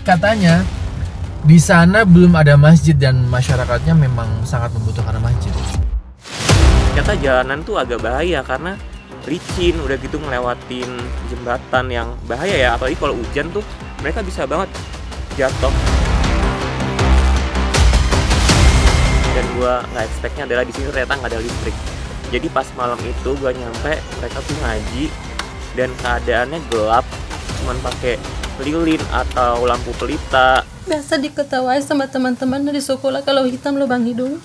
katanya di sana belum ada masjid dan masyarakatnya memang sangat membutuhkan masjid. Ternyata jalanan tuh agak bahaya karena licin, udah gitu ngelewatin jembatan yang bahaya ya, apalagi kalau hujan tuh mereka bisa banget jatuh. Dan gua nggak expect-nya adalah di sini ternyata nggak ada listrik. Jadi pas malam itu gua nyampe, mereka tuh ngaji dan keadaannya gelap, cuman pakai lilin atau lampu pelita. Biasa diketawain sama teman-teman di sekolah kalau hitam lubang hidung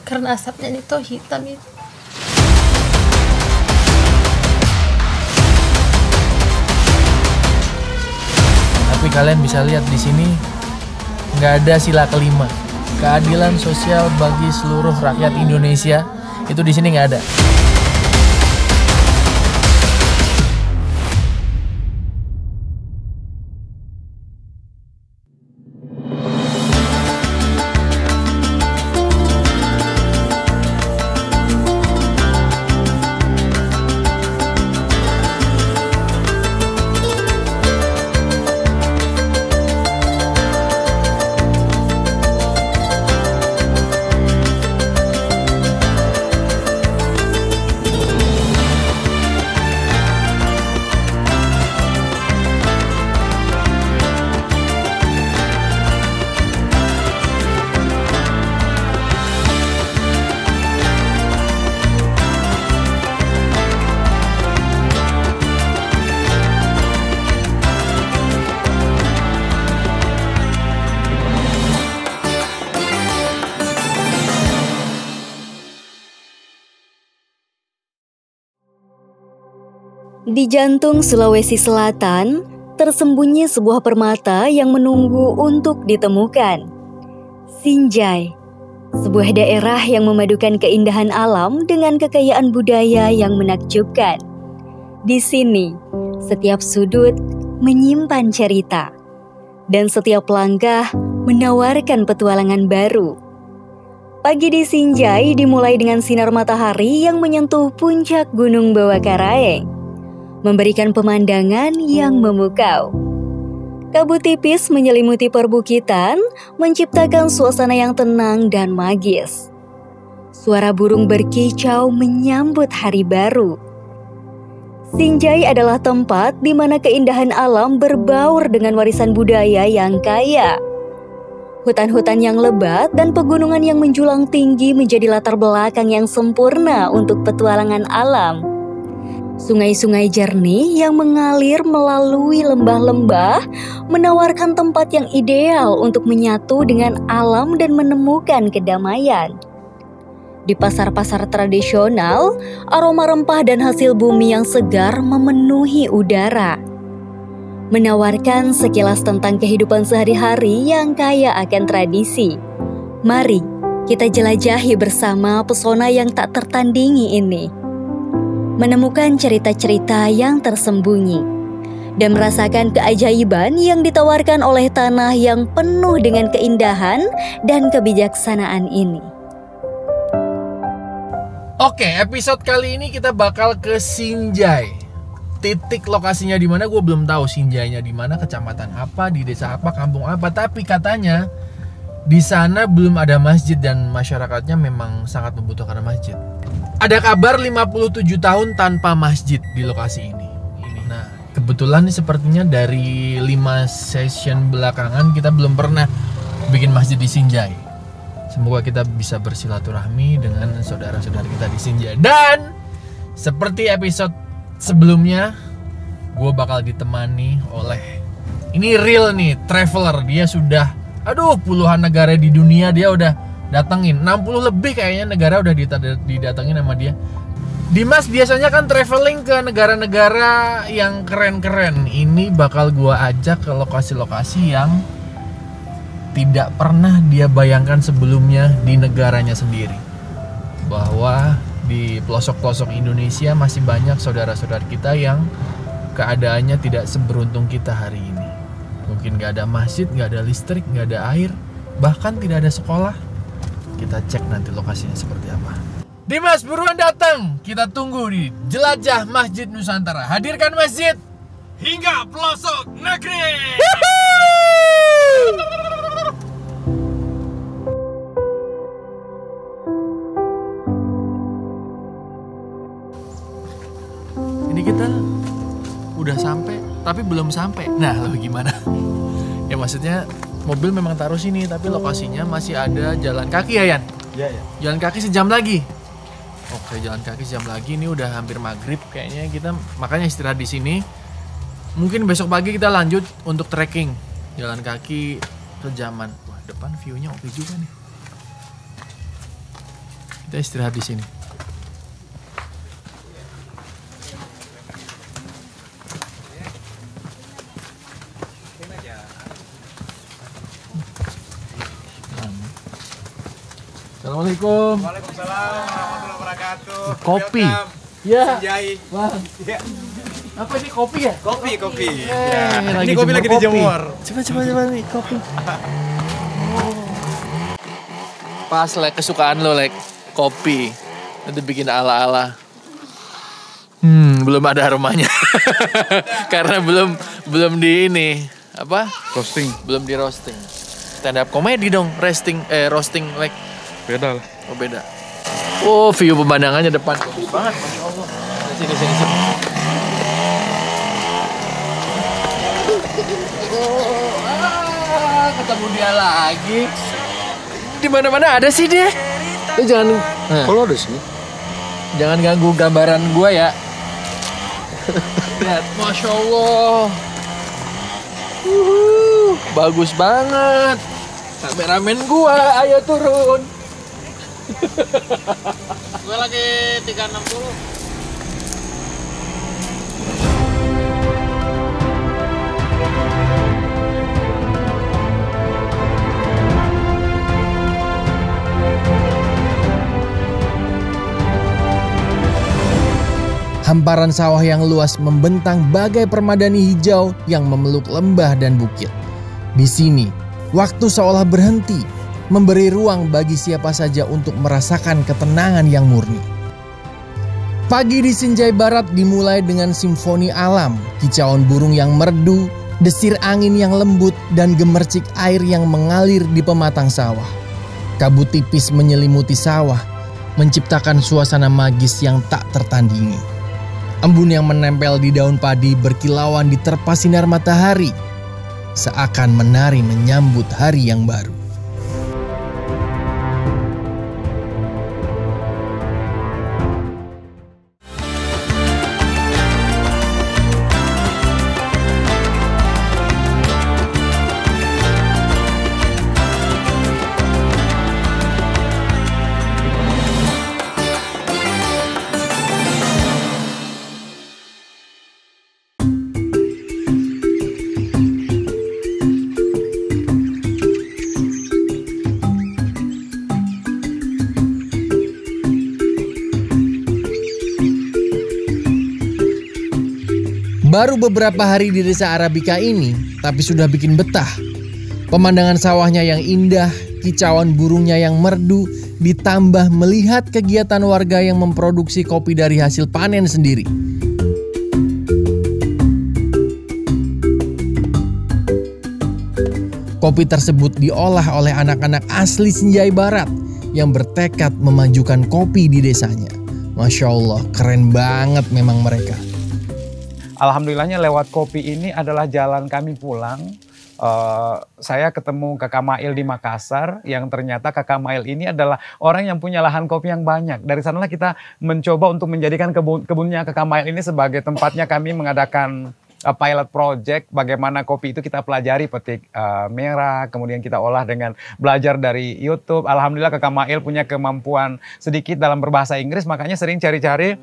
karena asapnya itu hitam itu. Tapi kalian bisa lihat di sini nggak ada sila kelima, keadilan sosial bagi seluruh rakyat Indonesia, itu di sini nggak ada. Di jantung Sulawesi Selatan, tersembunyi sebuah permata yang menunggu untuk ditemukan. Sinjai, sebuah daerah yang memadukan keindahan alam dengan kekayaan budaya yang menakjubkan. Di sini, setiap sudut menyimpan cerita, dan setiap langkah menawarkan petualangan baru. Pagi di Sinjai dimulai dengan sinar matahari yang menyentuh puncak Gunung Bawakaraeng, memberikan pemandangan yang memukau. Kabut tipis menyelimuti perbukitan, menciptakan suasana yang tenang dan magis. Suara burung berkicau menyambut hari baru. Sinjai adalah tempat di mana keindahan alam berbaur dengan warisan budaya yang kaya. Hutan-hutan yang lebat dan pegunungan yang menjulang tinggi menjadi latar belakang yang sempurna untuk petualangan alam. Sungai-sungai jernih yang mengalir melalui lembah-lembah menawarkan tempat yang ideal untuk menyatu dengan alam dan menemukan kedamaian. Di pasar-pasar tradisional, aroma rempah dan hasil bumi yang segar memenuhi udara, menawarkan sekilas tentang kehidupan sehari-hari yang kaya akan tradisi. Mari kita jelajahi bersama pesona yang tak tertandingi ini, menemukan cerita-cerita yang tersembunyi, dan merasakan keajaiban yang ditawarkan oleh tanah yang penuh dengan keindahan dan kebijaksanaan ini. Oke, episode kali ini kita bakal ke Sinjai. Titik lokasinya di mana gue belum tahu, Sinjainya di mana, kecamatan apa, di desa apa, kampung apa, tapi katanya di sana belum ada masjid dan masyarakatnya memang sangat membutuhkan masjid. Ada kabar 57 tahun tanpa masjid di lokasi ini. Nah, kebetulan nih sepertinya dari 5 session belakangan kita belum pernah bikin masjid di Sinjai. Semoga kita bisa bersilaturahmi dengan saudara-saudara kita di Sinjai. Dan seperti episode sebelumnya, gue bakal ditemani oleh, ini real nih, traveler. Dia sudah, puluhan negara di dunia dia udah datengin, 60 lebih kayaknya negara udah didatengin sama dia. Dimas biasanya kan traveling ke negara-negara yang keren-keren. Ini bakal gua ajak ke lokasi-lokasi yang tidak pernah dia bayangkan sebelumnya di negaranya sendiri. Bahwa di pelosok-pelosok Indonesia masih banyak saudara-saudara kita yang keadaannya tidak seberuntung kita hari ini. Mungkin gak ada masjid, gak ada listrik, gak ada air, bahkan tidak ada sekolah. Kita cek nanti lokasinya seperti apa. Dimas, buruan datang. Kita tunggu di Jelajah Masjid Nusantara. Hadirkan masjid hingga pelosok negeri. Ini kita udah sampai, tapi belum sampai. Nah, lo gimana? Ya maksudnya mobil memang taruh sini, tapi lokasinya masih ada jalan kaki ya, Yan? Iya, ya. Jalan kaki sejam lagi. Oke, jalan kaki sejam lagi. Ini udah hampir maghrib kayaknya, kita makanya istirahat di sini. Mungkin besok pagi kita lanjut untuk trekking jalan kaki sejaman. Wah, depan view-nya oke juga nih. Kita istirahat di sini. Assalamualaikum. Waalaikumsalam warahmatullahi wabarakatuh. Kopi. Welcome. Ya. Sinjai. Wah. Ya. Apa ini kopi ya? Kopi. Ya. Ini kopi lagi dijemur. Coba nih kopi. Pas Lek, kesukaan lo Lek, kopi. Nanti bikin ala-ala. Belum ada aromanya. Karena belum di ini apa? Roasting. Belum di roasting. Stand up komedi dong, roasting Lek. Beda lah. Oh beda. Oh, view pemandangannya depan bagus banget, masya Allah. Sini. Ketemu dia lagi. Di mana-mana ada sih dia. Lu jangan. Kalau ada sini. Jangan ganggu gambaran gua ya. Lihat, masya Allah. Bagus banget. Kameramen gua, ayo turun. Gue lagi 360. Hamparan sawah yang luas membentang bagai permadani hijau yang memeluk lembah dan bukit. Di sini, waktu seolah berhenti, memberi ruang bagi siapa saja untuk merasakan ketenangan yang murni. Pagi di Sinjai Barat dimulai dengan simfoni alam, kicauan burung yang merdu, desir angin yang lembut, dan gemercik air yang mengalir di pematang sawah. Kabut tipis menyelimuti sawah, menciptakan suasana magis yang tak tertandingi. Embun yang menempel di daun padi berkilauan diterpa sinar matahari, seakan menari menyambut hari yang baru. Baru beberapa hari di desa Arabika ini, tapi sudah bikin betah. Pemandangan sawahnya yang indah, kicauan burungnya yang merdu, ditambah melihat kegiatan warga yang memproduksi kopi dari hasil panen sendiri. Kopi tersebut diolah oleh anak-anak asli Sinjai Barat yang bertekad memajukan kopi di desanya. Masya Allah, keren banget memang mereka. Alhamdulillahnya lewat kopi ini adalah jalan kami pulang. Saya ketemu Kakak Mail di Makassar, yang ternyata Kakak Mail ini adalah orang yang punya lahan kopi yang banyak. Dari sanalah kita mencoba untuk menjadikan kebunnya Kakak Mail ini sebagai tempatnya kami mengadakan pilot project, bagaimana kopi itu kita pelajari petik merah, kemudian kita olah dengan belajar dari YouTube. Alhamdulillah Kakak Mail punya kemampuan sedikit dalam berbahasa Inggris, makanya sering cari-cari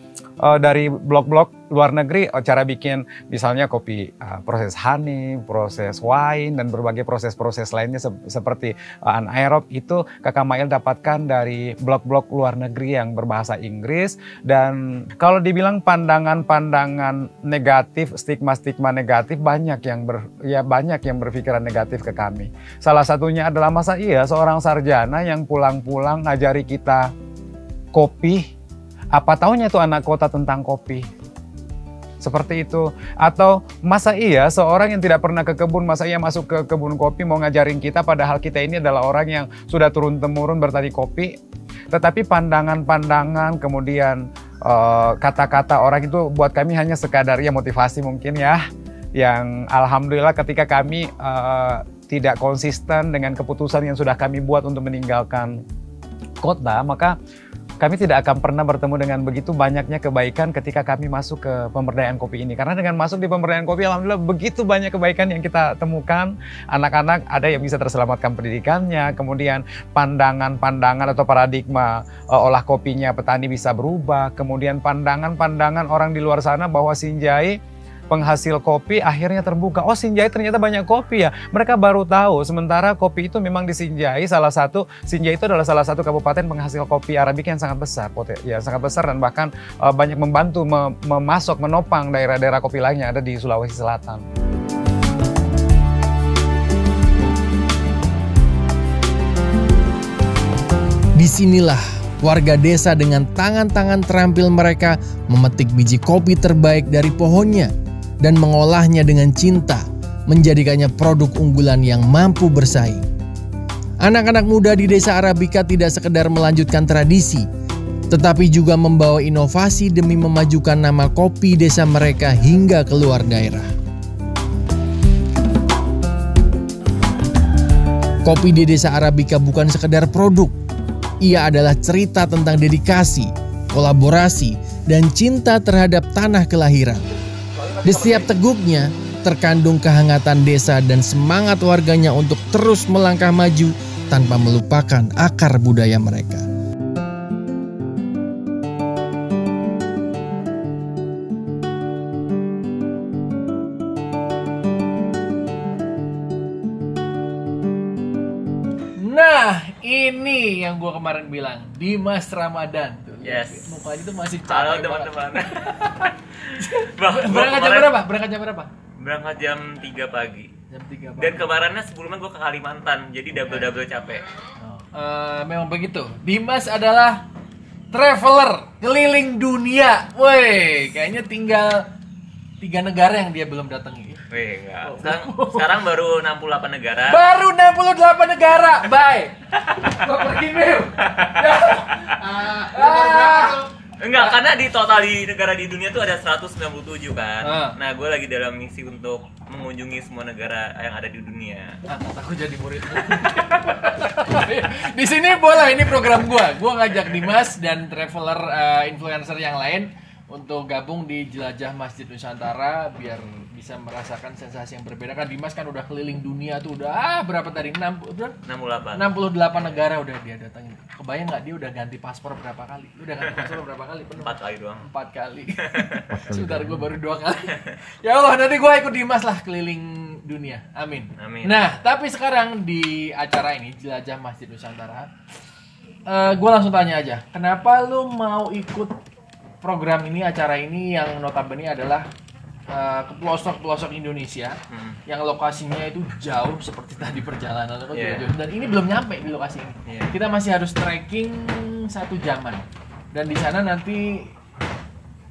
dari blog-blog luar negeri cara bikin misalnya kopi proses honey, proses wine, dan berbagai proses-proses lainnya seperti anaerob. Itu Kakak Mail dapatkan dari blog-blog luar negeri yang berbahasa Inggris. Dan kalau dibilang pandangan-pandangan negatif, stigma negatif, banyak yang berpikiran negatif ke kami. Salah satunya adalah masa iya seorang sarjana yang pulang-pulang ngajari kita kopi, apa taunya tuh anak kota tentang kopi. Seperti itu. Atau masa iya seorang yang tidak pernah ke kebun, masa iya masuk ke kebun kopi mau ngajarin kita, padahal kita ini adalah orang yang sudah turun-temurun bertani kopi. Tetapi pandangan-pandangan, kemudian kata-kata orang itu buat kami hanya sekadar ya motivasi mungkin ya. Yang alhamdulillah ketika kami tidak konsisten dengan keputusan yang sudah kami buat untuk meninggalkan kota, maka kami tidak akan pernah bertemu dengan begitu banyaknya kebaikan ketika kami masuk ke pemberdayaan kopi ini. Karena dengan masuk di pemberdayaan kopi, alhamdulillah begitu banyak kebaikan yang kita temukan. Anak-anak ada yang bisa terselamatkan pendidikannya, kemudian pandangan-pandangan atau paradigma olah kopinya petani bisa berubah, kemudian pandangan-pandangan orang di luar sana bahwa Sinjai penghasil kopi akhirnya terbuka. Oh, Sinjai ternyata banyak kopi ya. Mereka baru tahu. Sementara kopi itu memang di Sinjai Sinjai itu adalah salah satu kabupaten penghasil kopi Arabica yang sangat besar, dan bahkan banyak membantu menopang daerah-daerah kopi lainnya ada di Sulawesi Selatan. Disinilah warga desa dengan tangan-tangan terampil mereka memetik biji kopi terbaik dari pohonnya dan mengolahnya dengan cinta, menjadikannya produk unggulan yang mampu bersaing. Anak-anak muda di desa Arabica tidak sekedar melanjutkan tradisi, tetapi juga membawa inovasi demi memajukan nama kopi desa mereka hingga keluar daerah. Kopi di desa Arabica bukan sekedar produk, ia adalah cerita tentang dedikasi, kolaborasi, dan cinta terhadap tanah kelahiran. Di setiap teguknya terkandung kehangatan desa dan semangat warganya untuk terus melangkah maju tanpa melupakan akar budaya mereka. Nah, ini yang gue kemarin bilang, Dimas Ramadan tuh. Yes. Mukanya tuh masih capek. Halo teman-teman. Berangkat jam berapa? Berangkat jam 3 pagi. Jam 3 pagi. Dan kemarinnya sebelumnya gue ke Kalimantan, jadi double capek. Memang begitu. Dimas adalah traveler keliling dunia. Woi, kayaknya tinggal 3 negara yang dia belum datangi. Wih, enggak. Sekarang baru 68 negara. Baru 68 negara. Bye. Gua pergi nih. Enggak, karena di total di negara di dunia tuh ada 197 kan. Nah, gue lagi dalam misi untuk mengunjungi semua negara yang ada di dunia. Aku jadi murid. Di sini boleh, ini program gua ngajak Dimas dan traveler influencer yang lain untuk gabung di Jelajah Masjid Nusantara biar bisa merasakan sensasi yang berbeda. Kan Dimas kan udah keliling dunia tuh, udah berapa tadi? 68 negara udah dia datangin. Kebayang nggak dia udah ganti paspor berapa kali? Udah ganti paspor berapa kali? 4 kali doang. 4 kali. Sebentar, gue baru 2 kali. Ya Allah, nanti gue ikut Dimas lah keliling dunia. Amin. Nah, tapi sekarang di acara ini Jelajah Masjid Nusantara, gue langsung tanya aja, kenapa lu mau ikut program ini, acara ini yang notabene adalah ke pelosok-pelosok Indonesia yang lokasinya itu jauh seperti tadi perjalanan juga jauh, dan ini belum nyampe di lokasi ini. Kita masih harus trekking 1 jaman, dan di sana nanti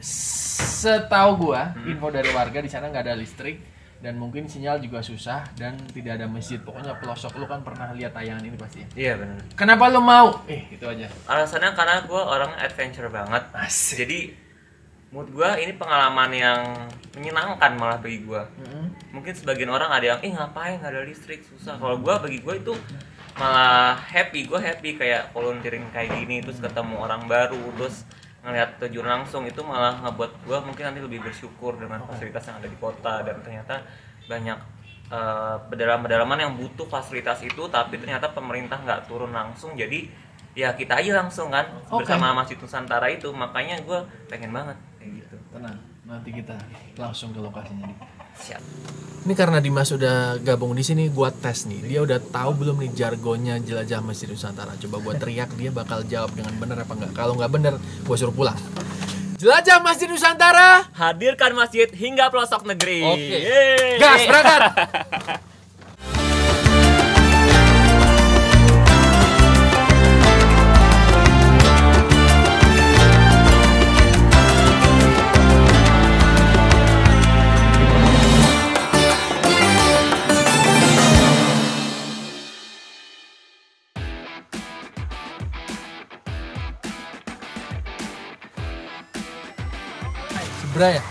setahu gua info dari warga di sana nggak ada listrik dan mungkin sinyal juga susah dan tidak ada masjid. Pokoknya pelosok. Lu kan pernah lihat tayangan ini pasti. Iya benar. Kenapa lu mau? Itu aja. Alasannya karena gue orang adventure banget. Asik. Jadi menurut gue ini pengalaman yang menyenangkan malah bagi gue. Mungkin sebagian orang ada yang ngapain nggak ada listrik, susah. Kalau gue, bagi gue itu malah happy. Gue happy kayak volunteering kayak gini, terus ketemu orang baru, terus ngelihat terjun langsung, itu malah ngebuat gue mungkin nanti lebih bersyukur dengan fasilitas yang ada di kota. Dan ternyata banyak pedalaman-pedalaman yang butuh fasilitas itu, tapi ternyata pemerintah nggak turun langsung. Jadi ya kita aja langsung kan bersama Masjid Nusantara itu. Makanya gue pengen banget kayak gitu. Tenang, nanti kita langsung ke lokasinya. Siap. Ini karena Dimas udah gabung di sini, gua tes nih. Dia udah tahu belum nih jargonnya Jelajah Masjid Nusantara? Coba gua teriak, dia bakal jawab dengan benar apa enggak. Kalau nggak benar, gua suruh pulang. Jelajah Masjid Nusantara, hadirkan masjid hingga pelosok negeri. Oke. Gas, berangkat. Bra ya?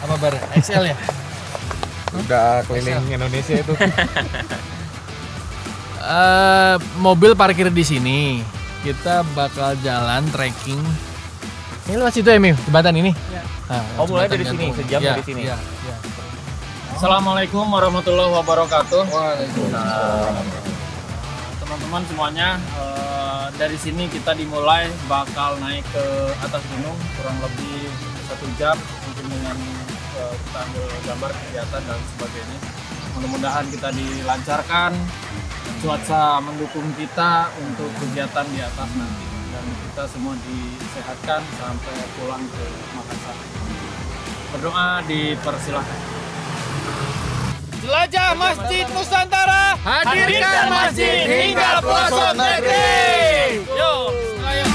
Apa bar? XL ya? Udah keliling Indonesia itu. Mobil parkir di sini. Kita bakal jalan trekking. Ini lewat situ ya, Mim? Jembatan ini? Iya. Oh, mulai dari sini, sejam dari sini. Iya. Assalamualaikum warahmatullahi wabarakatuh. Teman-teman semuanya, dari sini kita dimulai bakal naik ke atas gunung kurang lebih 1 jam mungkin dengan kita ambil gambar kegiatan dan sebagainya. Mudah-mudahan kita dilancarkan, cuaca mendukung kita untuk kegiatan di atas nanti dan kita semua disehatkan sampai pulang ke Makassar. Berdoa dipersilahkan. Jelajah Masjid Nusantara, hadirkan masjid hingga pelosok negeri. Yo, ayo.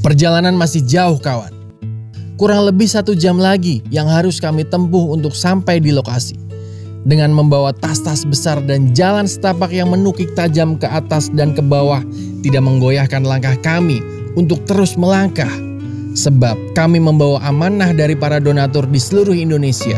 Perjalanan masih jauh kawan. Kurang lebih 1 jam lagi yang harus kami tempuh untuk sampai di lokasi. Dengan membawa tas-tas besar dan jalan setapak yang menukik tajam ke atas dan ke bawah tidak menggoyahkan langkah kami untuk terus melangkah. Sebab kami membawa amanah dari para donatur di seluruh Indonesia.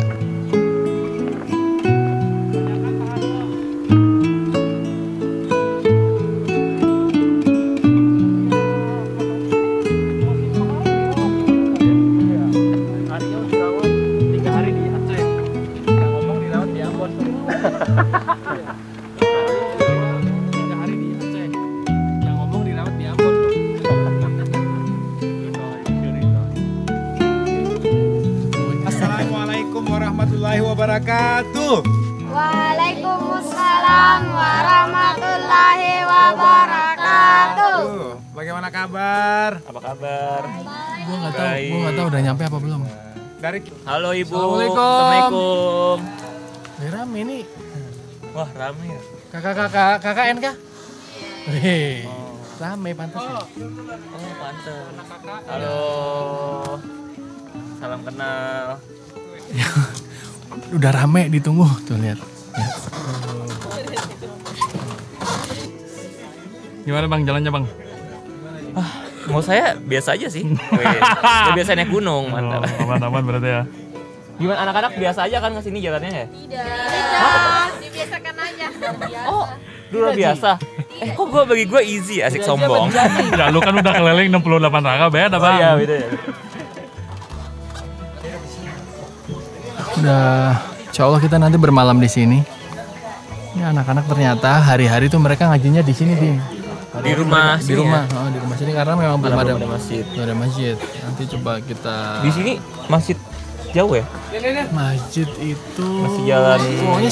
Assalamualaikum warahmatullahi wabarakatuh. Waalaikumsalam warahmatullahi wabarakatuh. Bagaimana kabar? Apa kabar? Gue nggak tahu udah nyampe apa belum. Halo Ibu. Assalamualaikum. Rame nih. Wah, rame ya. Kakak NK? Hei, rame pantas. Oh, pantes. Halo. Salam kenal. Udah rame ditunggu tuh lihat. Gimana Bang jalannya Bang? Mau saya biasa aja sih. Udah biasa naik gunung, mantap. Aman-aman berarti ya. Gimana anak-anak biasa aja kan kesini jalannya ya? Tidak, dibiasakan aja. Oh, dulu biasa. Kok bagi gue easy, asik sombong. Ya lu kan udah keliling 68 raka beda Bang. Iya, beda ya. Udah, insya Allah kita nanti bermalam di sini. Ini anak-anak ternyata hari-hari tuh mereka ngajinya di sini Bim. Di rumah Di rumah sini karena memang belum ada masjid. Belum ada masjid. Nanti coba kita. Di sini masjid jauh ya? Masjid itu Masih jalan. pokoknya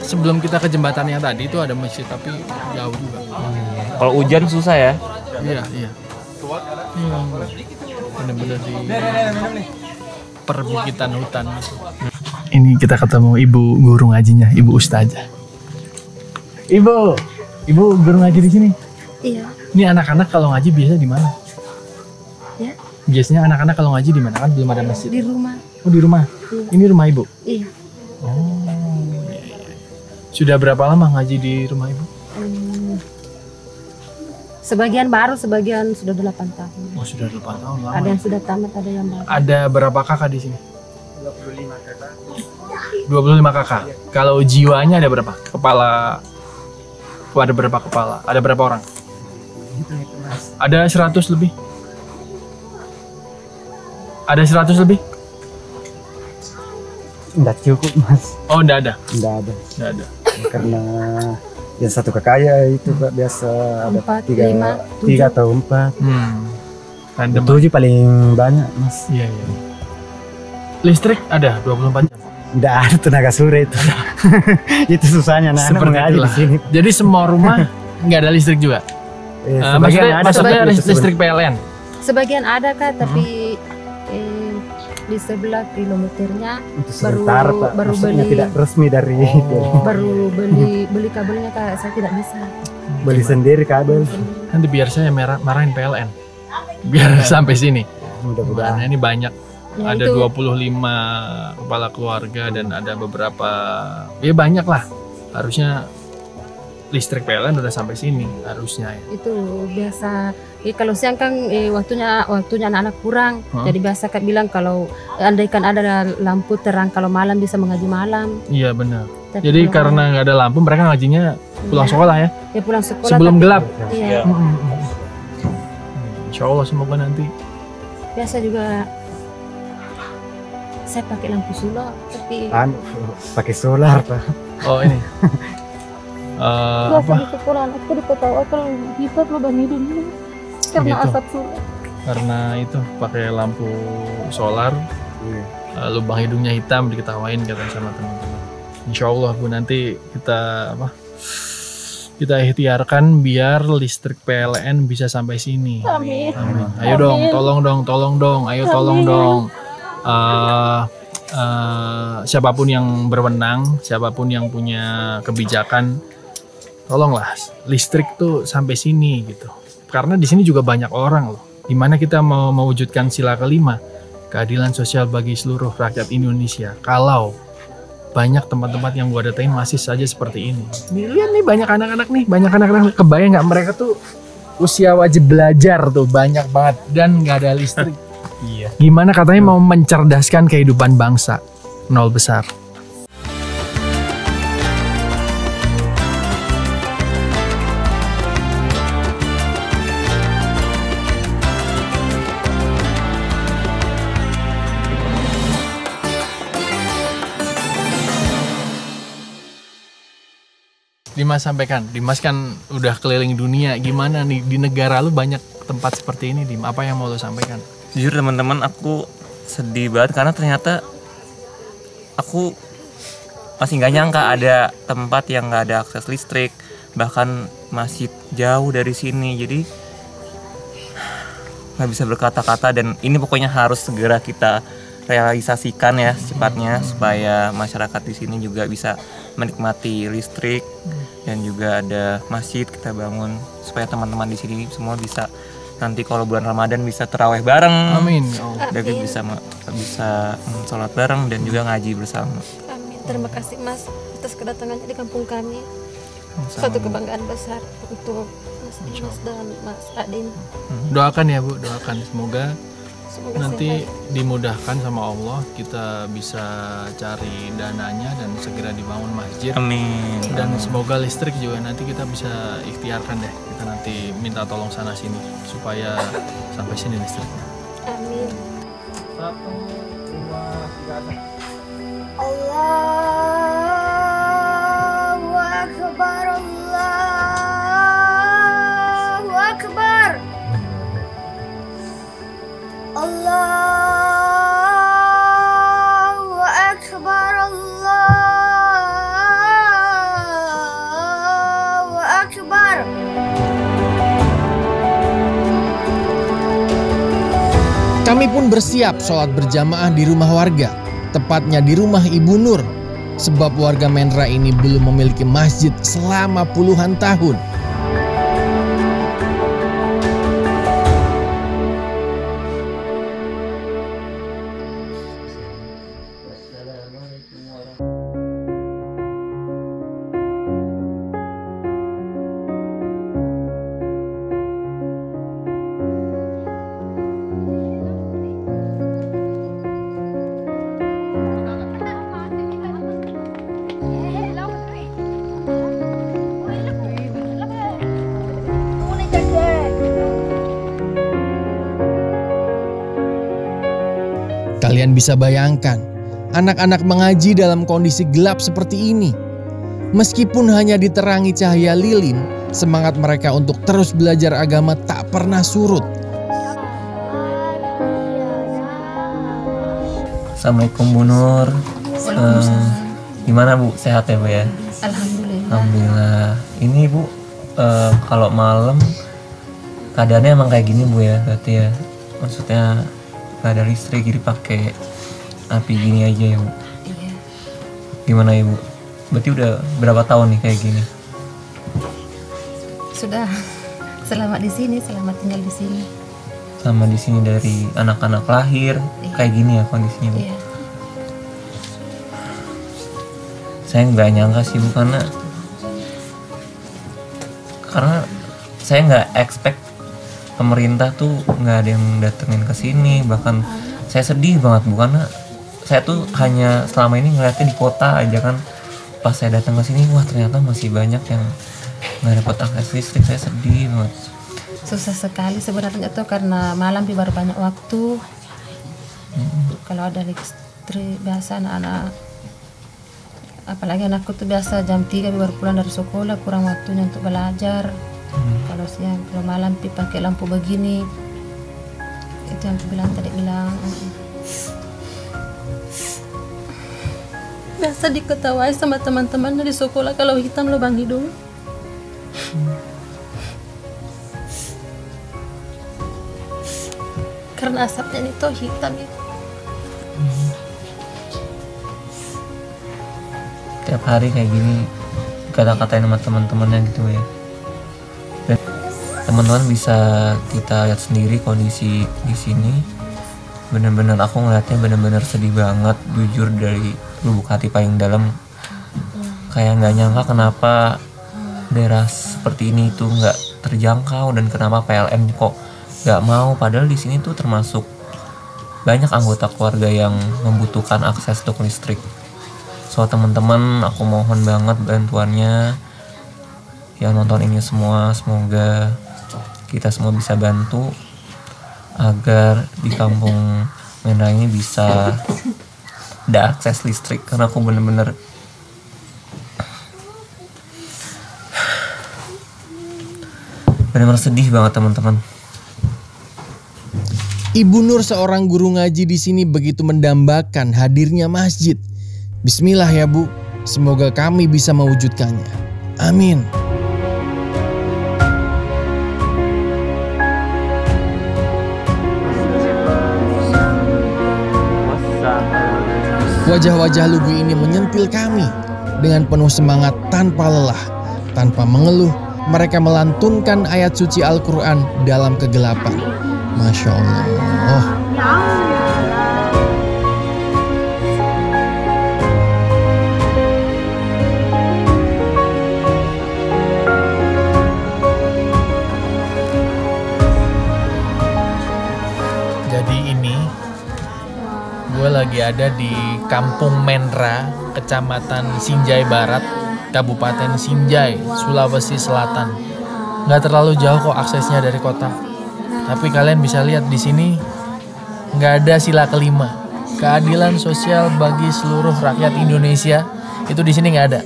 sebelum kita ke jembatan yang tadi itu ada masjid tapi jauh juga. Kalau hujan susah ya? Iya. Bener-bener di perbukitan hutan. Ini kita ketemu ibu guru ngajinya, ibu ustazah. Ibu guru ngaji di sini. Iya. Ini anak-anak kalau ngaji biasa di mana? Ya. Biasanya anak-anak kalau ngaji di mana kan belum ada masjid. Di rumah. Oh di rumah. Iya. Ini rumah ibu. Iya. Oh. Iya. Sudah berapa lama ngaji di rumah ibu? Sebagian baru, sebagian sudah 8 tahun. Oh sudah 8 tahun lama. Ada yang sudah tamat, ada yang baru. Ada berapa kakak di sini? 25 kakak. Kalau jiwanya ada berapa? Ada berapa kepala? Ada berapa orang? Ada 100 lebih. Ada 100 lebih? Nggak cukup mas. Oh enggak ada. Nggak ada. Karena yang satu kakaknya itu Pak, biasa ada 3 atau 4. Random. 7 paling banyak mas. Iya. Listrik ada 24 jam. Nggak ada tenaga surya itu. Itu susahnya anak mengaji di sini. Jadi semua rumah nggak ada listrik juga. Maksudnya ada listrik PLN. Sebagian ada Kak, tapi di sebelah kilometernya Untuk sebentar, Pak. baru Maksudnya beli tidak resmi dari baru beli kabelnya Kak, saya tidak bisa. beli sendiri kabel. Nanti biar saya marahin PLN. Biar sampai sini. Mudah-mudahan. Karena ini banyak. Ya, Ada itu. 25 kepala keluarga dan ada beberapa, ya banyak lah. Harusnya listrik PLN udah sampai sini harusnya ya. Itu biasa kalau siang kan waktunya anak-anak kurang, jadi biasa Kak bilang kalau andaikan ada lampu terang, kalau malam bisa mengaji malam. Iya benar. Tapi Jadi kalau karena nggak ada lampu mereka ngajinya pulang sekolah ya. ya pulang sekolah Sebelum tapi- gelap. Iya. Insya Allah semoga nanti. Biasa juga saya pakai lampu solar, tapi Pakai solar, Pak. Oh ini. biasa Apa? di sekolah anakku diketawakan bisa lo Bang Hidung karena Gitu. asap solar. Karena itu pakai lampu solar, lubang hidungnya hitam diketawain katanya sama teman-teman. Insya Allah Bu, nanti kita ikhtiarkan biar listrik PLN bisa sampai sini. Amin. Amin. Ayo dong, tolong dong, ayo tolong dong. Siapapun yang berwenang, siapapun yang punya kebijakan, tolonglah listrik tuh sampai sini gitu. Karena di sini juga banyak orang loh. Dimana kita mau mewujudkan sila kelima, keadilan sosial bagi seluruh rakyat Indonesia. Kalau banyak tempat-tempat yang gua datain masih saja seperti ini. Nih, lihat nih banyak anak-anak kebayang nggak mereka tuh usia wajib belajar tuh banyak banget dan nggak ada listrik. Iya. Gimana katanya mau mencerdaskan kehidupan bangsa? Nol besar. Dimas sampaikan, Dimas kan udah keliling dunia, gimana nih di negara lu banyak tempat seperti ini, Dim? Apa yang mau lu sampaikan? Jujur teman-teman, aku sedih banget karena ternyata aku masih nggak nyangka ada tempat yang nggak ada akses listrik, bahkan masih jauh dari sini. Jadi nggak bisa berkata-kata, dan ini pokoknya harus segera kita realisasikan ya secepatnya supaya masyarakat di sini juga bisa menikmati listrik, dan juga ada masjid kita bangun supaya teman-teman di sini semua bisa nanti kalau bulan Ramadan bisa terawih bareng. Amin. Dan bisa sholat bareng dan juga ngaji bersama. Amin. Terima kasih Mas atas kedatangannya di kampung kami. Sama. Satu kebanggaan besar untuk Mas Dimas dan Mas Adin. Doakan ya Bu, doakan semoga Semoga nanti sehat. dimudahkan sama Allah, kita bisa cari dananya dan segera dibangun masjid. Amin. Dan semoga listrik juga nanti kita bisa ikhtiarkan deh, kita nanti minta tolong sana sini supaya sampai sini listriknya. Amin. 1, 2, 3. Allahu Akbar, Allahu Akbar, Allahu Akbar, Allahu Akbar. Kami pun bersiap sholat berjamaah di rumah warga, tepatnya di rumah Ibu Nur, sebab warga Menra ini belum memiliki masjid selama puluhan tahun. Kalian bisa bayangkan, anak-anak mengaji dalam kondisi gelap seperti ini. Meskipun hanya diterangi cahaya lilin, semangat mereka untuk terus belajar agama tak pernah surut. Assalamualaikum Bu Nur. Gimana Bu, sehat ya Bu ya? Alhamdulillah. Alhamdulillah. Ini Bu, kalau malam keadaannya emang kayak gini Bu ya, berarti ya. Maksudnya nggak ada listrik, jadi pakai api gini aja ya Bu. Iya. Gimana Ibu? Berarti udah berapa tahun nih kayak gini? Sudah selamat di sini, selamat tinggal di sini. Sama di sini dari anak-anak lahir kayak gini ya kondisinya Bu. Iya. Saya nggak nyangka sih Bu, karena saya nggak expect pemerintah tuh nggak ada yang datengin ke sini. Bahkan saya sedih banget Bu, karena saya tuh hanya selama ini ngeliatnya di kota aja kan. Pas saya datang ke sini, wah ternyata masih banyak yang nggak dapat akses listrik. Saya sedih banget. Susah sekali sebenarnya tuh, karena malam baru banyak waktu. Kalau ada listrik biasa anak-anak, apalagi anakku tuh biasa jam 3 baru pulang dari sekolah, kurang waktunya untuk belajar. Kalau siang, kalau malam pakai lampu begini, itu yang aku bilang tadi biasa diketawai sama teman-temannya di sekolah kalau hitam lubang hidung. Karena asapnya itu hitam itu. Tiap hari kayak gini kata-katain sama teman-temannya gitu ya. Dan teman-teman bisa kita lihat sendiri kondisi di sini. Bener-bener aku ngeliatnya bener-bener sedih banget, jujur dari lubuk hati paling dalam. Kayak nggak nyangka kenapa daerah seperti ini tuh nggak terjangkau, dan kenapa PLN kok nggak mau, padahal di sini tuh termasuk banyak anggota keluarga yang membutuhkan akses untuk listrik. So teman-teman, aku mohon banget bantuannya yang nonton ini semua, semoga kita semua bisa bantu agar di kampung Menra ini bisa ada akses listrik, karena aku bener-bener sedih banget teman-teman. Ibu Nur, seorang guru ngaji di sini, begitu mendambakan hadirnya masjid. Bismillah ya Bu, semoga kami bisa mewujudkannya. Amin. Wajah-wajah lugu ini menyentil kami dengan penuh semangat tanpa lelah, tanpa mengeluh. Mereka melantunkan ayat suci Al-Quran dalam kegelapan. Masya Allah. Jadi ini gue lagi ada di Kampung Menra, Kecamatan Sinjai Barat, Kabupaten Sinjai, Sulawesi Selatan. Nggak terlalu jauh kok aksesnya dari kota. Tapi kalian bisa lihat di sini nggak ada sila kelima, keadilan sosial bagi seluruh rakyat Indonesia. Itu di sini nggak ada.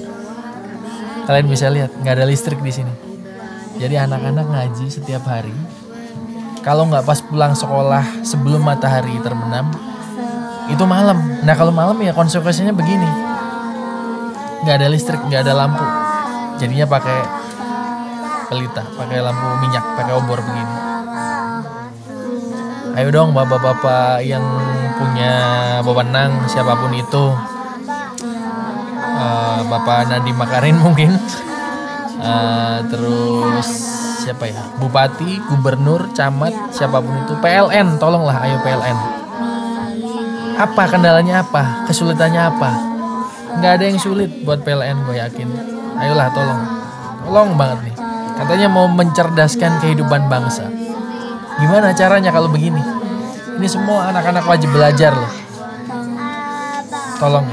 Kalian bisa lihat nggak ada listrik di sini. Jadi anak-anak ngaji setiap hari. Kalau nggak pas pulang sekolah sebelum matahari terbenam, itu malam. Nah kalau malam ya konsekuensinya begini, nggak ada listrik, nggak ada lampu. Jadinya pakai pelita, pakai lampu minyak, pakai obor begini. Ayo dong bapak-bapak yang punya wewenang, siapapun itu, Bapak Nadiem Makarim mungkin, terus siapa ya, bupati, gubernur, camat, siapapun itu, PLN, tolonglah, ayo PLN. Apa kendalanya, apa kesulitannya, apa? Nggak ada yang sulit buat PLN, gue yakin. Ayolah tolong banget nih. Katanya mau mencerdaskan kehidupan bangsa. Gimana caranya kalau begini? Ini semua anak-anak wajib belajar loh. Tolong.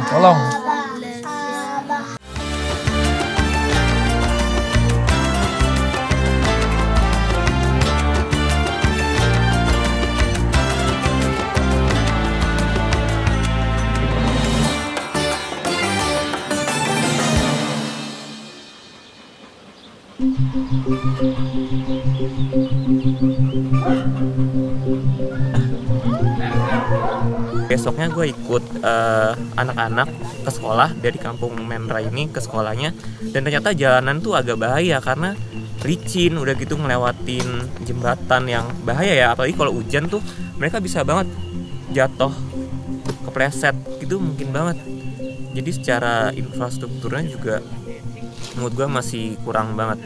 Besoknya gue ikut anak-anak ke sekolah dari kampung Menra ini ke sekolahnya, dan ternyata jalanan tuh agak bahaya karena licin, udah gitu ngelewatin jembatan yang bahaya ya, apalagi kalau hujan tuh mereka bisa banget jatuh kepleset, itu mungkin banget. Jadi secara infrastrukturnya juga menurut gue masih kurang banget.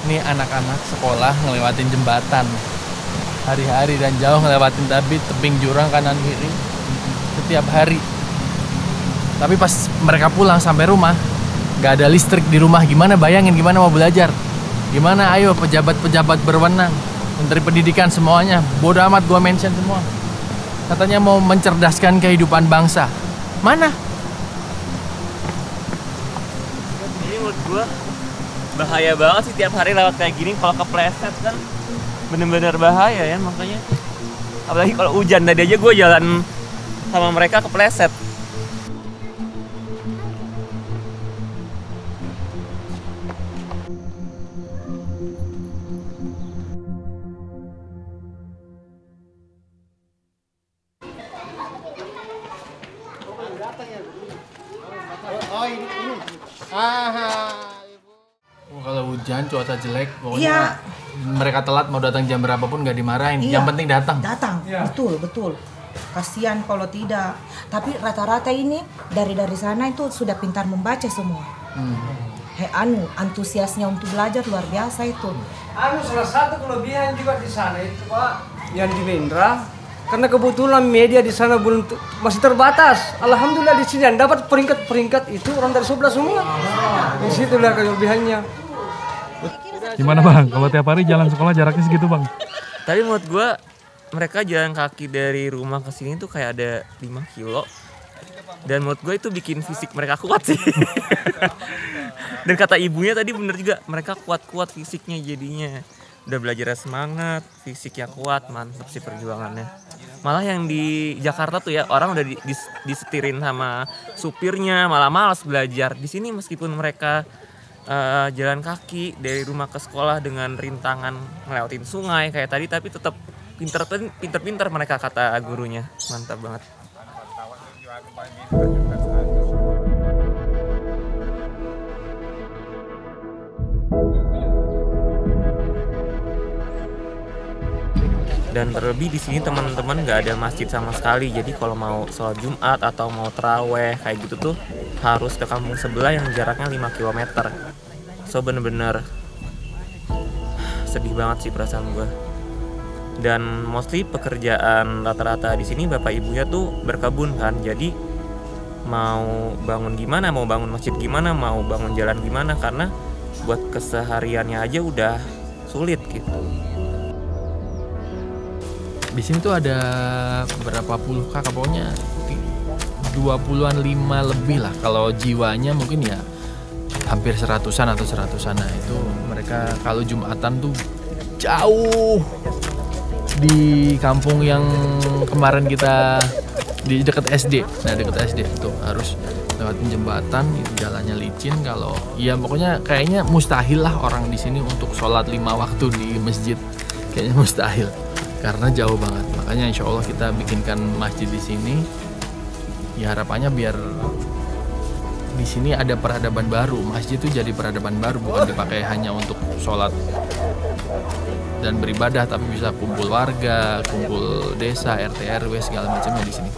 Ini anak-anak sekolah ngelewatin jembatan hari-hari dan jauh, ngelewatin tebing jurang kanan kiri setiap hari. Tapi pas mereka pulang sampai rumah gak ada listrik di rumah, gimana bayangin, gimana mau belajar? Gimana ayo pejabat-pejabat berwenang, Menteri Pendidikan semuanya, bodo amat gua mention semua. Katanya mau mencerdaskan kehidupan bangsa. Mana? Ini menurut gua bahaya banget sih tiap hari lewat kayak gini. Kalau kepleset kan bener-bener bahaya ya, makanya apalagi kalau hujan. Tadi aja gue jalan sama mereka kepleset. Kalau hujan, cuaca jelek, pokoknya mereka telat mau datang jam berapapun nggak dimarahin. Yang penting datang. Betul. Kasihan kalau tidak. Tapi rata-rata ini dari sana itu sudah pintar membaca semua. Antusiasnya untuk belajar luar biasa itu. Salah satu kelebihan juga di sana itu Pak, yang di Mendra, karena kebetulan media di sana masih terbatas. Alhamdulillah di sini yang dapat peringkat itu orang dari sebelah semua. Di situlah kelebihannya. Gimana Bang, kalau tiap hari jalan sekolah jaraknya segitu Bang? Tapi menurut gue mereka jalan kaki dari rumah ke sini tuh kayak ada 5 kilo. Dan menurut gue itu bikin fisik mereka kuat sih. Dan kata ibunya tadi bener juga, mereka kuat-kuat fisiknya jadinya. Udah belajar semangat, fisiknya kuat, mantap sih perjuangannya. Malah yang di Jakarta tuh ya, orang udah disetirin sama supirnya, malah malas belajar. Di sini meskipun mereka jalan kaki dari rumah ke sekolah dengan rintangan ngelewatin sungai kayak tadi, tapi tetap pinter-pinter mereka, kata gurunya. Mantap banget. Dan terlebih di sini teman-teman nggak ada masjid sama sekali. Jadi kalau mau sholat Jumat atau mau terawih kayak gitu tuh harus ke kampung sebelah yang jaraknya 5 km. So bener-bener sedih banget sih perasaan gue. Dan mostly pekerjaan rata-rata di sini bapak ibunya tuh berkebun kan. Jadi mau bangun gimana, mau bangun masjid gimana, mau bangun jalan gimana, karena buat kesehariannya aja udah sulit gitu. Di sini tuh ada berapa puluh kakak, pokoknya 20-an 5 lebih lah. Kalau jiwanya mungkin ya hampir 100-an atau 100-an. Nah itu mereka kalau Jumatan tuh jauh di kampung yang kemarin kita di dekat SD. Nah dekat SD itu harus lewatin jembatan, itu jalannya licin. Kalau ya pokoknya kayaknya mustahil lah orang di sini untuk sholat 5 waktu di masjid, kayaknya mustahil. Karena jauh banget, makanya insya Allah kita bikinkan masjid di sini. Ya harapannya biar di sini ada peradaban baru, masjid itu jadi peradaban baru, bukan dipakai hanya untuk sholat dan beribadah, tapi bisa kumpul warga, kumpul desa, RT RW segala macamnya di sini.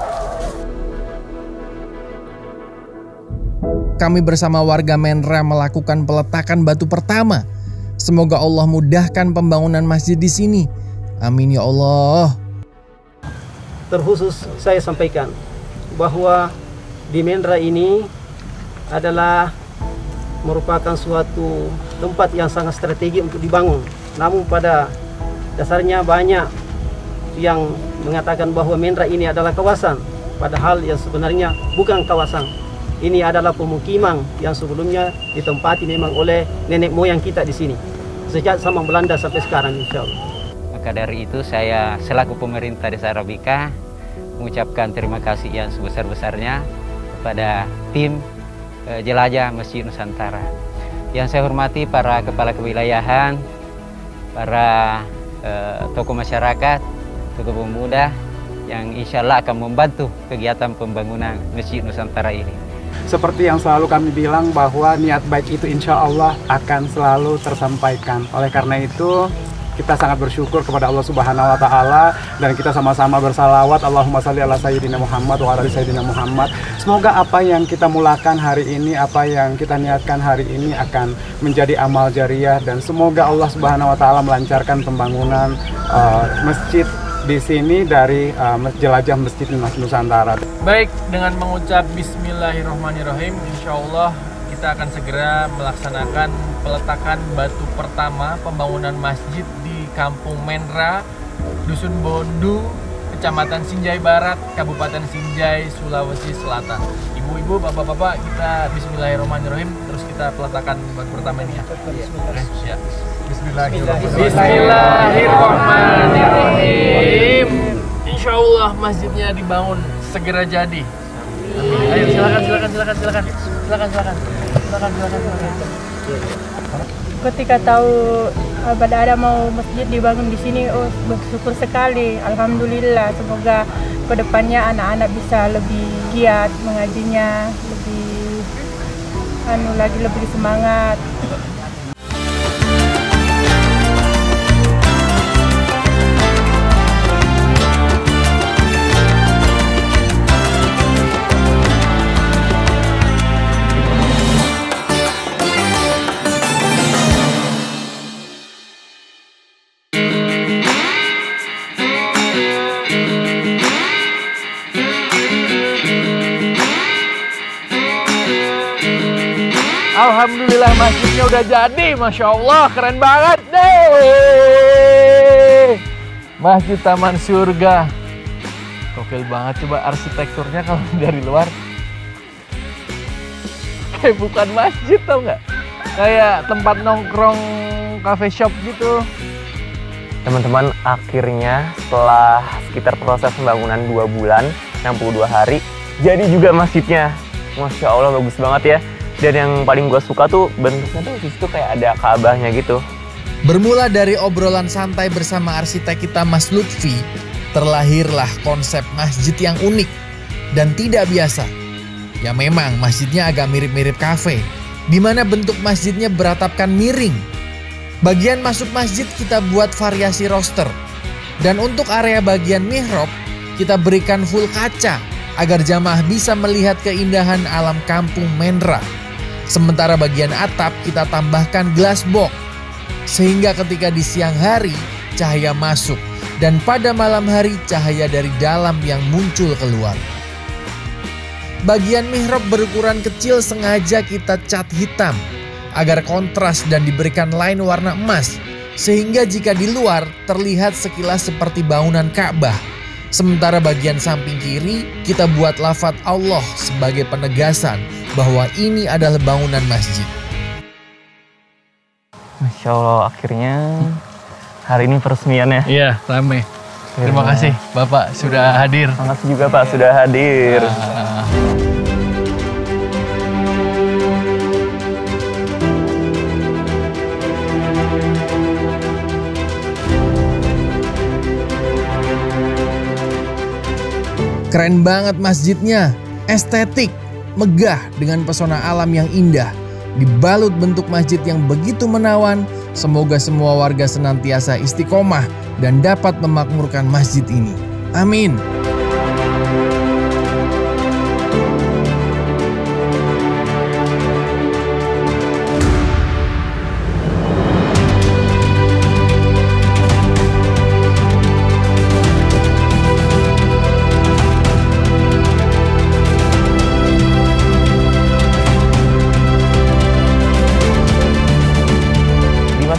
Kami bersama warga Mendra melakukan peletakan batu pertama. Semoga Allah mudahkan pembangunan masjid di sini. Amin ya Allah. Terkhusus saya sampaikan bahwa di Mendra ini adalah merupakan suatu tempat yang sangat strategi untuk dibangun. Namun pada dasarnya banyak yang mengatakan bahwa Mendra ini adalah kawasan, padahal yang sebenarnya bukan kawasan. Ini adalah pemukiman yang sebelumnya ditempati memang oleh nenek moyang kita di sini sejak zaman Belanda sampai sekarang, insya Allah. Maka dari itu saya selaku pemerintah Desa Arabika mengucapkan terima kasih yang sebesar-besarnya kepada tim jelajah Masjid Nusantara. Yang saya hormati para kepala kewilayahan, para tokoh masyarakat, tokoh pemuda, yang insya Allah akan membantu kegiatan pembangunan Masjid Nusantara ini. Seperti yang selalu kami bilang bahwa niat baik itu insya Allah akan selalu tersampaikan. Oleh karena itu kita sangat bersyukur kepada Allah Subhanahu wa Ta'ala, dan kita sama-sama bersalawat Allahumma sholli ala sayyidina Muhammad wa ala ali sayyidina Muhammad. Semoga apa yang kita mulakan hari ini, apa yang kita niatkan hari ini akan menjadi amal jariah, dan semoga Allah Subhanahu wa Ta'ala melancarkan pembangunan masjid di sini dari jelajah Masjid Nusantara. Baik, dengan mengucap Bismillahirrahmanirrahim, insya Allah kita akan segera melaksanakan peletakan batu pertama pembangunan masjid di Kampung Menra, Dusun Bondu, Kecamatan Sinjai Barat, Kabupaten Sinjai, Sulawesi Selatan. Ibu-ibu, bapak-bapak, kita Bismillahirrahmanirrahim, terus kita peletakan batu pertama ini ya. Siap. Bismillahirrahmanirrahim. Insya Allah masjidnya dibangun segera jadi. Amin. Ayo silakan. Ketika tahu Abad Ada mau masjid dibangun di sini, bersyukur sekali. Alhamdulillah, semoga kedepannya anak-anak bisa lebih giat mengajinya, lebih semangat. Alhamdulillah masjidnya udah jadi, Masya Allah, keren banget deh. Masjid Taman Surga. Gokil banget, coba arsitekturnya kalau dari luar. Kayak bukan masjid, tau nggak? Kayak tempat nongkrong, cafe shop gitu. Teman-teman, akhirnya setelah sekitar proses pembangunan 2 bulan, 62 hari, jadi juga masjidnya. Masya Allah, bagus banget ya. Dan yang paling gue suka tuh bentuknya tuh di situ kayak ada Ka'bahnya gitu. Bermula dari obrolan santai bersama arsitek kita Mas Lutfi, terlahirlah konsep masjid yang unik dan tidak biasa. Ya memang masjidnya agak mirip-mirip kafe, di mana bentuk masjidnya beratapkan miring. Bagian masuk masjid kita buat variasi roster. Dan untuk area bagian mihrab, kita berikan full kaca agar jamaah bisa melihat keindahan alam Kampung Menra. Sementara bagian atap kita tambahkan glass box, sehingga ketika di siang hari cahaya masuk dan pada malam hari cahaya dari dalam yang muncul keluar. Bagian mihrab berukuran kecil sengaja kita cat hitam agar kontras dan diberikan line warna emas, sehingga jika di luar terlihat sekilas seperti bangunan Ka'bah. Sementara bagian samping kiri kita buat lafaz Allah sebagai penegasan bahwa ini adalah bangunan masjid. Masya Allah, akhirnya hari ini peresmiannya. Iya, rame. Terima kasih Bapak sudah hadir. Terima kasih juga Pak sudah hadir. Keren banget masjidnya, estetik, megah dengan pesona alam yang indah. Dibalut bentuk masjid yang begitu menawan, semoga semua warga senantiasa istiqomah dan dapat memakmurkan masjid ini. Amin.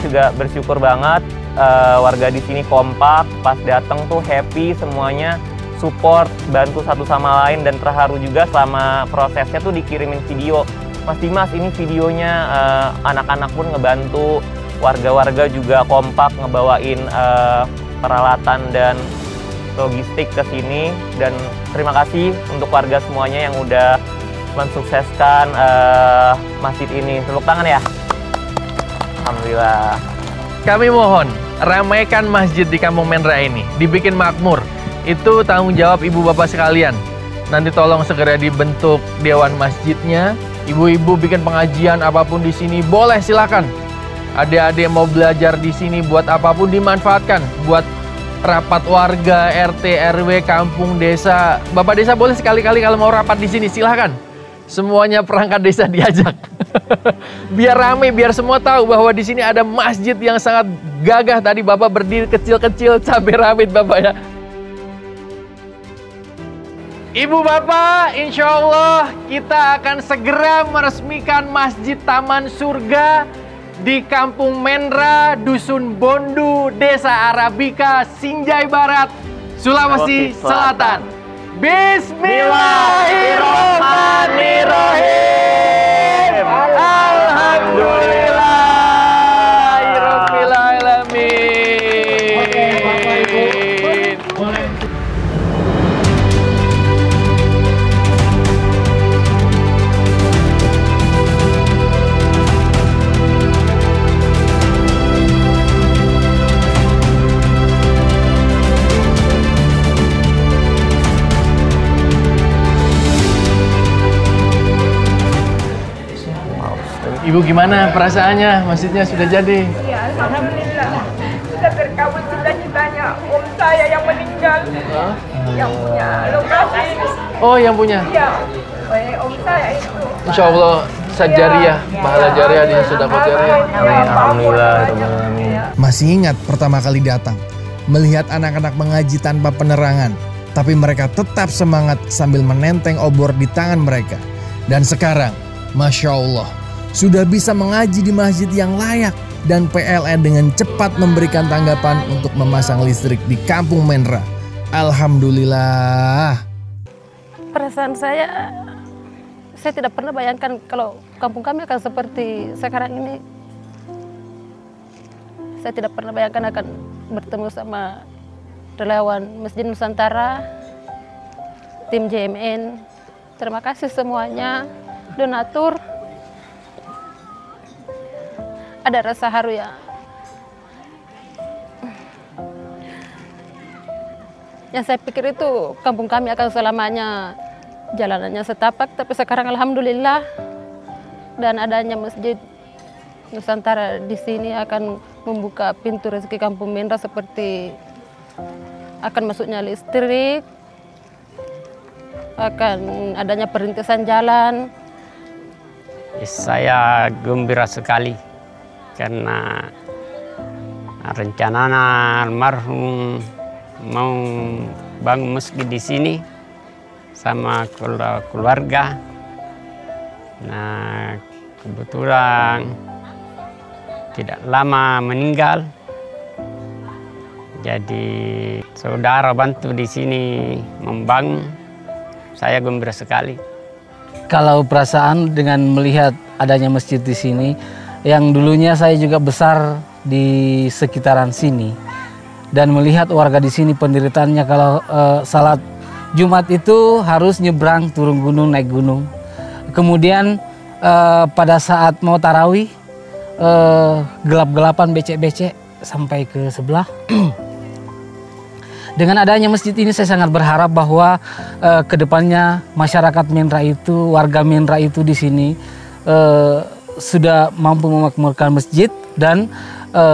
Juga bersyukur banget warga di sini kompak, pas datang tuh happy, semuanya support, bantu satu sama lain, dan terharu juga selama prosesnya tuh dikirimin video. Mas Dimas, ini videonya, anak-anak pun ngebantu, warga-warga juga kompak ngebawain peralatan dan logistik ke sini, dan terima kasih untuk warga semuanya yang udah mensukseskan masjid ini. Tepuk tangan ya. Alhamdulillah. Kami mohon ramaikan masjid di Kampung Menra ini, dibikin makmur. itu tanggung jawab ibu bapak sekalian. Nanti tolong segera dibentuk dewan masjidnya. Ibu-ibu bikin pengajian apapun di sini boleh, silakan. Adik-adik mau belajar di sini buat apapun dimanfaatkan. Buat rapat warga, RT, RW, kampung, desa. Bapak desa boleh sekali-kali kalau mau rapat di sini, silahkan. Semuanya perangkat desa diajak. Biar rame, biar semua tahu bahwa di sini ada masjid yang sangat gagah. Tadi Bapak berdiri kecil-kecil, cabai rawit Bapak ya. Ibu Bapak, insya Allah kita akan segera meresmikan Masjid Taman Surga di Kampung Menra, Dusun Bondu, Desa Arabika, Sinjai Barat, Sulawesi Selatan. Bismillahirrahmanirrahim. Alhamdulillahirabbil alamin. Oke, Bapak Ibu, boleh. Ibu gimana perasaannya? Masjidnya sudah jadi? Ya, alhamdulillah. Sudah terkabul cita-citanya om saya yang meninggal. Yang punya lokasi. Oh, yang punya? Iya. Om saya itu. Insya Allah sajariah, pahala jariah di sedekah jariah. Alhamdulillah. Masih ingat pertama kali datang, melihat anak-anak mengaji tanpa penerangan, tapi mereka tetap semangat sambil menenteng obor di tangan mereka. Dan sekarang, Masya Allah, sudah bisa mengaji di masjid yang layak, dan PLN dengan cepat memberikan tanggapan untuk memasang listrik di Kampung Menra. Alhamdulillah. Perasaan saya tidak pernah bayangkan kalau kampung kami akan seperti sekarang ini. Saya tidak pernah bayangkan akan bertemu sama relawan Masjid Nusantara, tim JMN. Terima kasih semuanya, donatur. Ada rasa haru ya. Yang saya pikir itu kampung kami akan selamanya jalanannya setapak, tapi sekarang alhamdulillah dan adanya Masjid Nusantara di sini akan membuka pintu rezeki Kampung Menra, seperti akan masuknya listrik, akan adanya perintisan jalan. Saya gembira sekali karena rencana almarhum mau bangun masjid di sini sama keluarga. Nah, kebetulan tidak lama meninggal, jadi saudara bantu di sini membangun. Saya gembira sekali. Kalau perasaan dengan melihat adanya masjid di sini, yang dulunya saya juga besar di sekitaran sini, dan melihat warga di sini penderitaannya kalau salat Jumat itu harus nyebrang turun gunung, naik gunung. Kemudian pada saat mau tarawih gelap-gelapan, becek-becek sampai ke sebelah. Dengan adanya masjid ini saya sangat berharap bahwa kedepannya masyarakat Menra itu, warga Menra itu di sini sudah mampu memakmurkan masjid, dan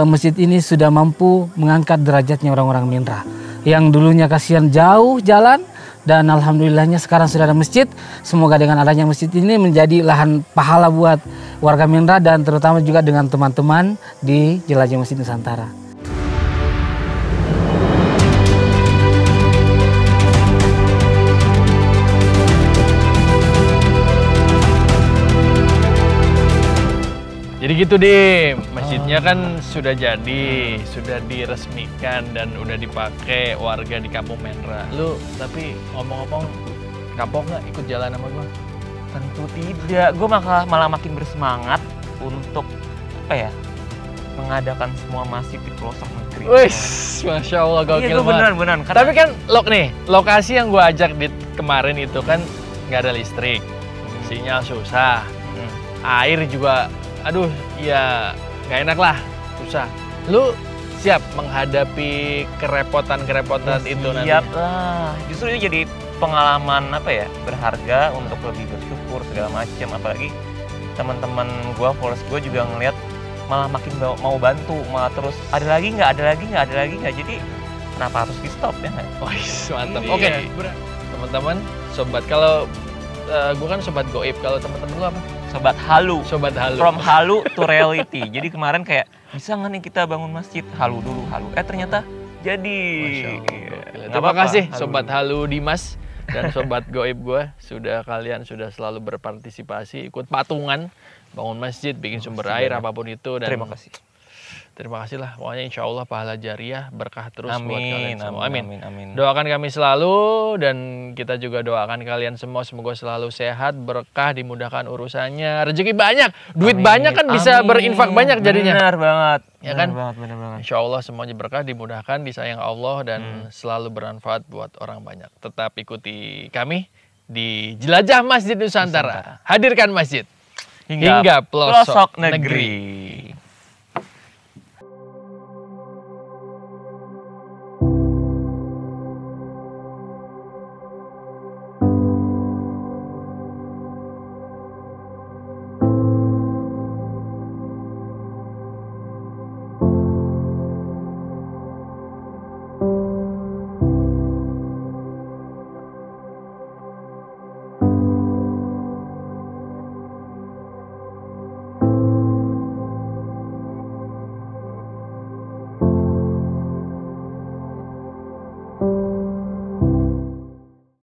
masjid ini sudah mampu mengangkat derajatnya orang-orang Menra yang dulunya kasihan jauh jalan, dan alhamdulillahnya sekarang sudah ada masjid. Semoga dengan adanya masjid ini menjadi lahan pahala buat warga Menra, dan terutama juga dengan teman-teman di Jelajah Masjid Nusantara. Jadi gitu deh, masjidnya kan sudah jadi, sudah diresmikan dan udah dipakai warga di Kampung Menra. Lu tapi ngomong-ngomong kapok nggak ikut jalan sama gua? Tentu tidak, gue malah makin bersemangat untuk apa ya, mengadakan semua masjid di pelosok negeri. Wih, Masya Allah, gokil iya, banget. Benar. Tapi kan lokasi yang gua ajak di kemarin itu kan nggak ada listrik, sinyal susah, air juga. Aduh, ya nggak enak lah, susah. Lu siap menghadapi kerepotan-kerepotan itu nanti? Siap lah. Justru ini jadi pengalaman apa ya, berharga untuk lebih bersyukur segala macam. Apalagi teman-teman gue, followers gue juga ngelihat malah makin mau bantu, malah terus ada lagi nggak, jadi kenapa harus di stop ya nggak? Wah, mantap. Oke, teman-teman, sobat, kalau gue kan sobat goib, kalau teman-teman lu apa? Sobat halu. From halu to reality. Jadi kemarin kayak bisa nggak nih kita bangun masjid, halu dulu. Ternyata jadi. Terima kasih sobat halu Dimas dan sobat goib gue, kalian sudah selalu berpartisipasi, ikut patungan bangun masjid, bikin sumber air apapun itu, dan terima kasih lah, pokoknya insya Allah pahala jariah, berkah terus buat kalian semua. Amin. Doakan kami selalu, dan kita juga doakan kalian semua semoga selalu sehat, berkah, dimudahkan urusannya, rezeki banyak, duit banyak kan bisa berinfak banyak jadinya. Benar banget. Ya kan? Benar banget. Insya Allah semuanya berkah, dimudahkan, disayang Allah, dan selalu bermanfaat buat orang banyak. Tetap ikuti kami di Jelajah Masjid Nusantara. Hadirkan masjid hingga pelosok negeri.